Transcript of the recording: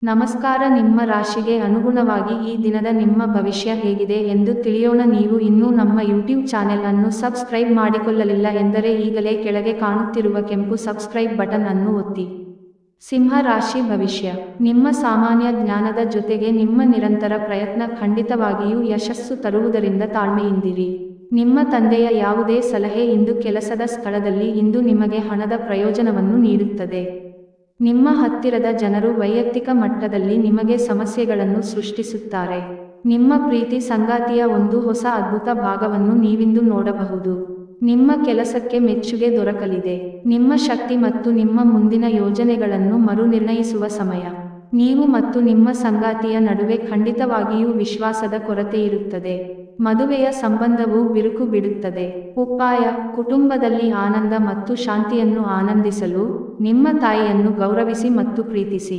ನಮಸ್ಕಾರ. ನಿಮ್ಮ ರಾಶಿಗೆ ಅನುಗುಣವಾಗಿ ಈ ದಿನದ ನಿಮ್ಮ ಭವಿಷ್ಯ ಹೇಗಿದೆ ಎಂದು ತಿಳಿಯೋಣ. ನೀವು ಇನ್ನೂ ನಮ್ಮ ಯೂಟ್ಯೂಬ್ ಚಾನೆಲ್ ಅನ್ನು ಸಬ್ಸ್ಕ್ರೈಬ್ ಮಾಡಿಕೊಳ್ಳಲಿಲ್ಲ ಎಂದರೆ ಈಗಲೇ ಕೆಳಗೆ ಕಾಣುತ್ತಿರುವ ಕೆಂಪು ಸಬ್ಸ್ಕ್ರೈಬ್ ಬಟನ್ ಅನ್ನು ಒತ್ತಿ. ಸಿಂಹ ರಾಶಿ ಭವಿಷ್ಯ. ನಿಮ್ಮ ಸಾಮಾನ್ಯ ಜ್ಞಾನದ ಜೊತೆಗೆ ನಿಮ್ಮ ನಿರಂತರ ಪ್ರಯತ್ನ ಖಂಡಿತವಾಗಿಯೂ ಯಶಸ್ಸು ತರುವುದರಿಂದ ತಾಳ್ಮೆಯಿಂದಿರಿ. ನಿಮ್ಮ ತಂದೆಯ ಯಾವುದೇ ಸಲಹೆ ಇಂದು ಕೆಲಸದ ಸ್ಥಳದಲ್ಲಿ ಇಂದು ನಿಮಗೆ ಹಣದ ಪ್ರಯೋಜನವನ್ನು ನೀಡುತ್ತದೆ. ನಿಮ್ಮ ಹತ್ತಿರದ ಜನರು ವೈಯಕ್ತಿಕ ಮಟ್ಟದಲ್ಲಿ ನಿಮಗೆ ಸಮಸ್ಯೆಗಳನ್ನು ಸೃಷ್ಟಿಸುತ್ತಾರೆ. ನಿಮ್ಮ ಪ್ರೀತಿ ಸಂಗಾತಿಯ ಒಂದು ಹೊಸ ಅದ್ಭುತ ಭಾಗವನ್ನು ನೀವಿಂದು ನೋಡಬಹುದು. ನಿಮ್ಮ ಕೆಲಸಕ್ಕೆ ಮೆಚ್ಚುಗೆ ದೊರಕಲಿದೆ. ನಿಮ್ಮ ಶಕ್ತಿ ಮತ್ತು ನಿಮ್ಮ ಮುಂದಿನ ಯೋಜನೆಗಳನ್ನು ಮರುನಿರ್ಣಯಿಸುವ ಸಮಯ. ನೀವು ಮತ್ತು ನಿಮ್ಮ ಸಂಗಾತಿಯ ನಡುವೆ ಖಂಡಿತವಾಗಿಯೂ ವಿಶ್ವಾಸದ ಕೊರತೆಯಿರುತ್ತದೆ. ಮದುವೆಯ ಸಂಬಂಧವು ಬಿರುಕು ಬಿಡುತ್ತದೆ. ಉಪಾಯ: ಕುಟುಂಬದಲ್ಲಿ ಆನಂದ ಮತ್ತು ಶಾಂತಿಯನ್ನು ಆನಂದಿಸಲು ನಿಮ್ಮ ತಾಯಿಯನ್ನು ಗೌರವಿಸಿ ಮತ್ತು ಪ್ರೀತಿಸಿ.